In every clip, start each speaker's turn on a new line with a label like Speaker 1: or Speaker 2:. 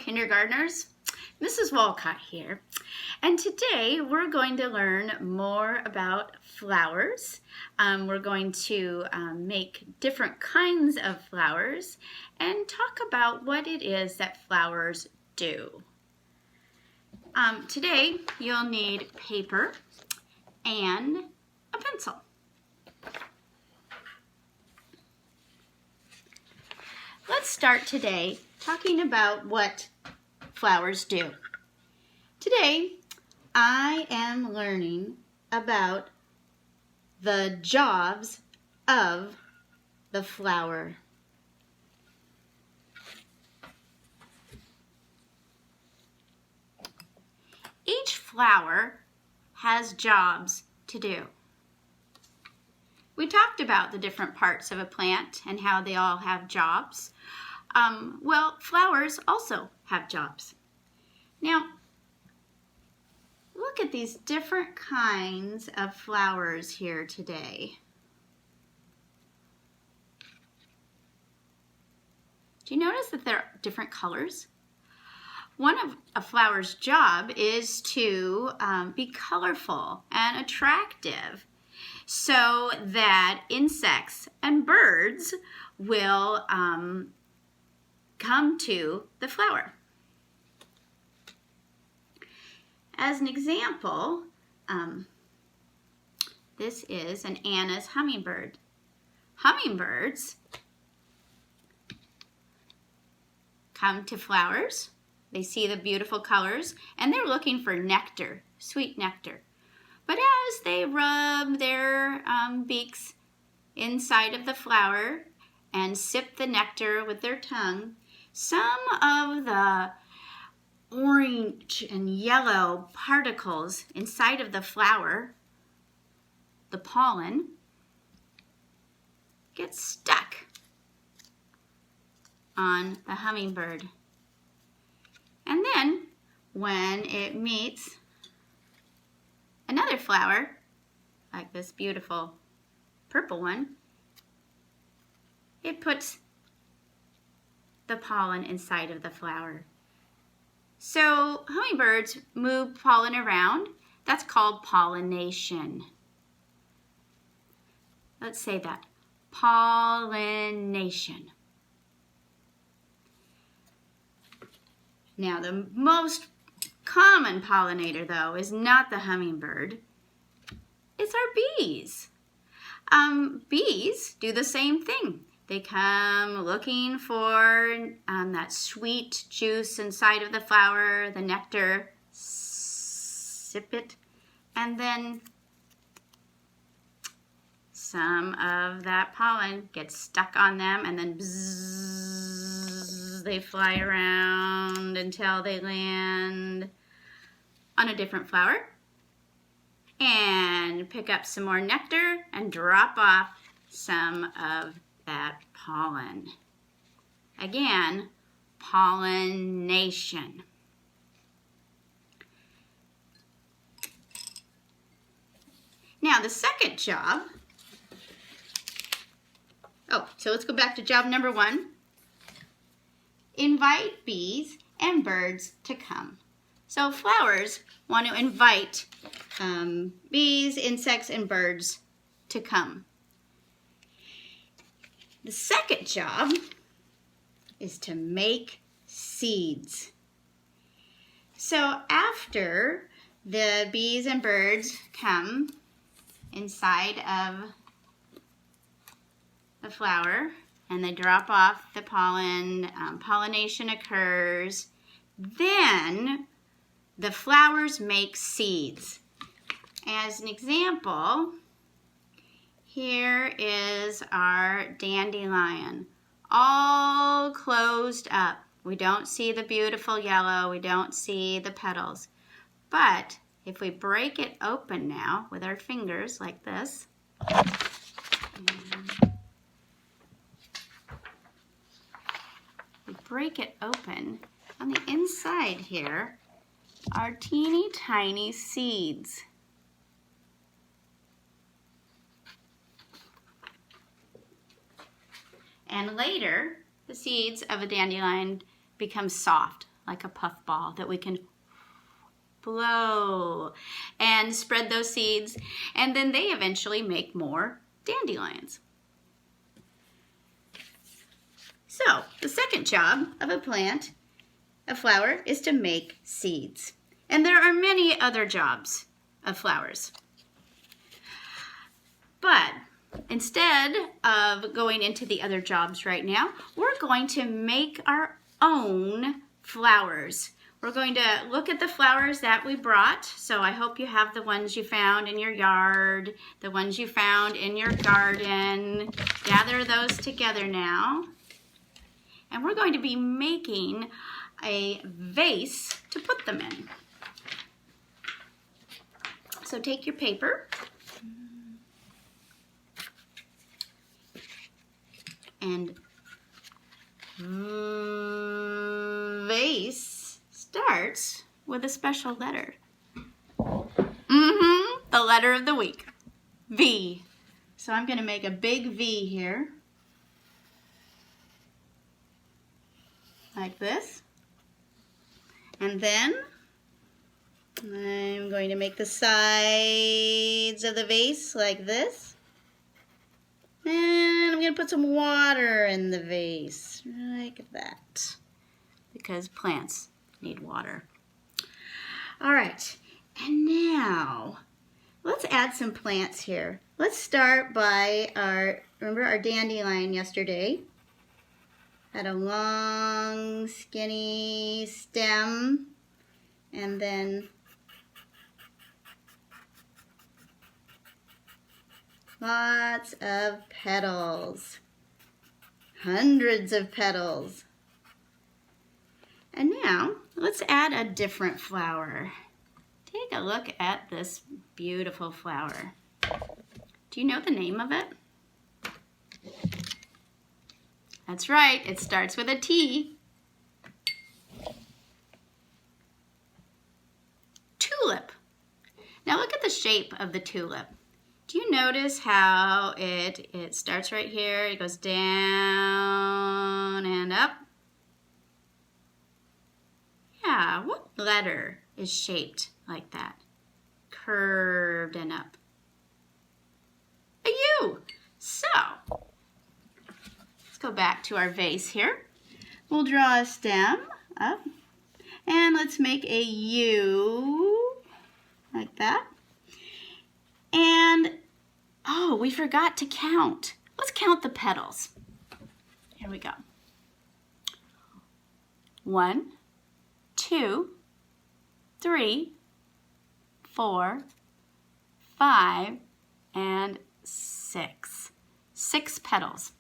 Speaker 1: kindergartners. Mrs. Wolcott here, and today we're going to learn more about flowers. We're going to make different kinds of flowers and talk about what it is that flowers do. Today you'll need paper and a pencil. Let's start today talking about what flowers do. Today, I am learning about the jobs of the flower. Each flower has jobs to do. We talked about the different parts of a plant and how they all have jobs. Well, flowers also have jobs. Now, look at these different kinds of flowers here today. Do you notice that they're different colors? One of a flower's job is to be colorful and attractive so that insects and birds will come to the flower. As an example, this is an Anna's hummingbird. Hummingbirds come to flowers. They see the beautiful colors and they're looking for nectar, sweet nectar. But as they rub their beaks inside of the flower and sip the nectar with their tongue, some of the orange and yellow particles inside of the flower, the pollen, get stuck on the hummingbird. And then when it meets another flower, like this beautiful purple one, it puts the pollen inside of the flower. So hummingbirds move pollen around. That's called pollination. Let's say that. Pollination. Now, the most common pollinator, though, is not the hummingbird. It's our bees. Bees do the same thing. They come looking for that sweet juice inside of the flower, the nectar, sip it, and then some of that pollen gets stuck on them, and then bzzz, they fly around until they land on a different flower and pick up some more nectar and drop off some of that pollen. Again, pollination. Now, the second job, so let's go back to job number 1. Invite bees and birds to come. So flowers want to invite bees, insects, and birds to come. The second job is to make seeds. So after the bees and birds come inside of the flower and they drop off the pollen, pollination occurs, then the flowers make seeds. As an example, here is our dandelion, all closed up. We don't see the beautiful yellow, we don't see the petals. But if we break it open now with our fingers like this, we break it open, on the inside here are teeny tiny seeds. And later, the seeds of a dandelion become soft, like a puffball that we can blow and spread those seeds, and then they eventually make more dandelions. So the second job of a plant, a flower, is to make seeds. And there are many other jobs of flowers. But instead of going into the other jobs right now, we're going to make our own flowers. We're going to look at the flowers that we brought. So I hope you have the ones you found in your yard, the ones you found in your garden. Gather those together now. And we're going to be making a vase to put them in. So take your paper and vase starts with a special letter. The letter of the week, V. So I'm going to make a big V here, like this. And then I'm going to make the sides of the vase like this. And I'm going to put some water in the vase, like that, because plants need water. All right, and now let's add some plants here. Let's start by remember our dandelion yesterday? Had a long, skinny stem, and then lots of petals, hundreds of petals. And now, let's add a different flower. Take a look at this beautiful flower. Do you know the name of it? That's right, it starts with a T. Tulip. Now look at the shape of the tulip. Do you notice how it starts right here, it goes down and up? Yeah, what letter is shaped like that? Curved and up. A U. So, let's go back to our vase here. We'll draw a stem up and let's make a U like that. And, oh, we forgot to count. Let's count the petals. Here we go. 1, 2, 3, 4, 5, and 6. 6 petals.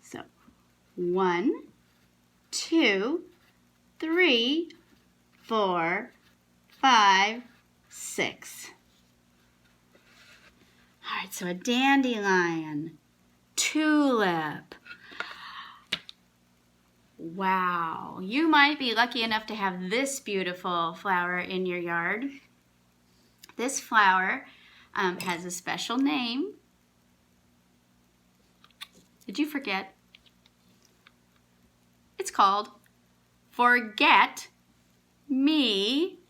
Speaker 1: So, 1, 2, 3, 4, 5, 6. All right, so a dandelion, tulip. Wow, you might be lucky enough to have this beautiful flower in your yard. This flower has a special name. Did you forget? It's called Forget Me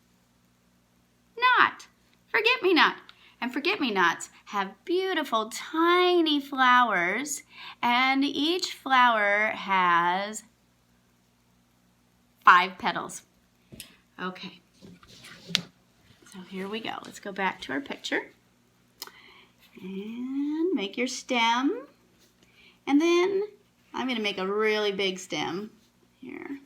Speaker 1: Not. Forget Me Not. And forget-me-nots have beautiful tiny flowers, and each flower has 5 petals. Okay, so here we go. Let's go back to our picture and make your stem. And then I'm going to make a really big stem here.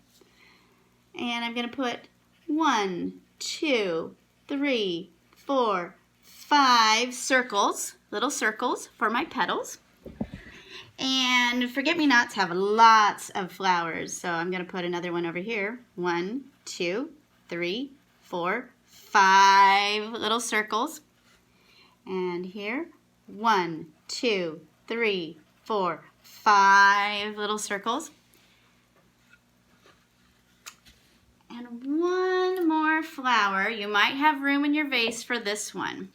Speaker 1: And I'm going to put 1, 2, 3, 4, 5 circles, little circles for my petals. And forget-me-nots have lots of flowers, so I'm going to put another one over here. 1, 2, 3, 4, 5 little circles. And here, 1, 2, 3, 4, 5 little circles. And one more flower. You might have room in your vase for this one.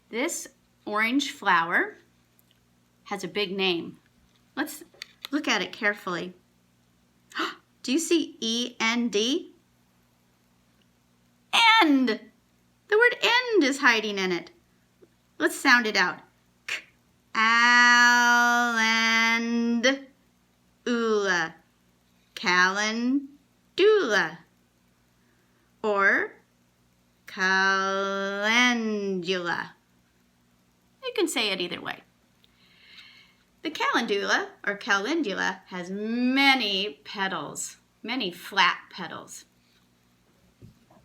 Speaker 1: This orange flower has a big name. Let's Look at it carefully. Do you see E-N-D? End! The word end is hiding in it. Let's sound it out. Calendula. Calendula. Or calendula. You can say it either way. The calendula or calendula has many petals, many flat petals.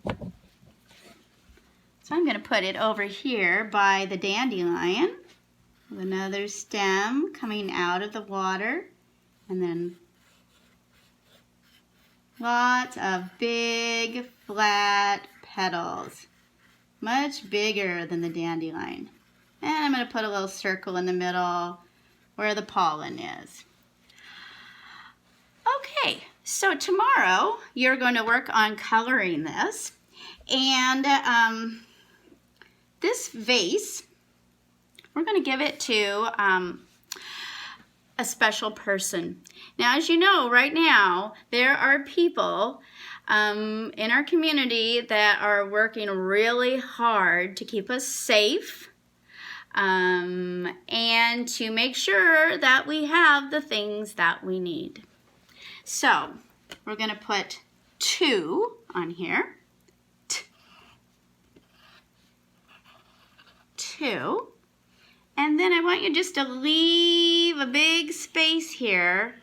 Speaker 1: So I'm going to put it over here by the dandelion with another stem coming out of the water, and then lots of big flat petals, much bigger than the dandelion. And I'm going to put a little circle in the middle where the pollen is. Okay, so tomorrow you're going to work on coloring this, and this vase, we're going to give it to a special person. Now, as you know, right now, there are people in our community that are working really hard to keep us safe and to make sure that we have the things that we need. So, we're going to put 2 on here. 2. And then I want you just to leave a big space here.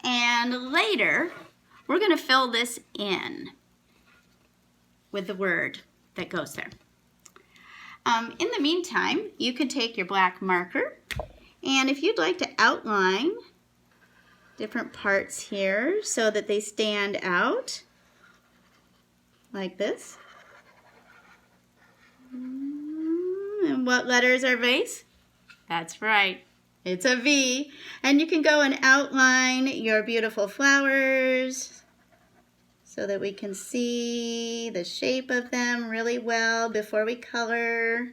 Speaker 1: And later, we're going to fill this in with the word that goes there. In the meantime, you could take your black marker, and if you'd like to outline different parts here so that they stand out like this. And what letter is our vase? That's right, it's a V. And you can go and outline your beautiful flowers so that we can see the shape of them really well before we color.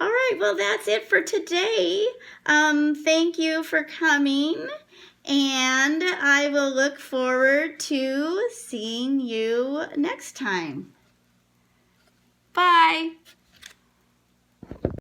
Speaker 1: All right, well, that's it for today. Thank you for coming, and I will look forward to seeing you next time. Bye.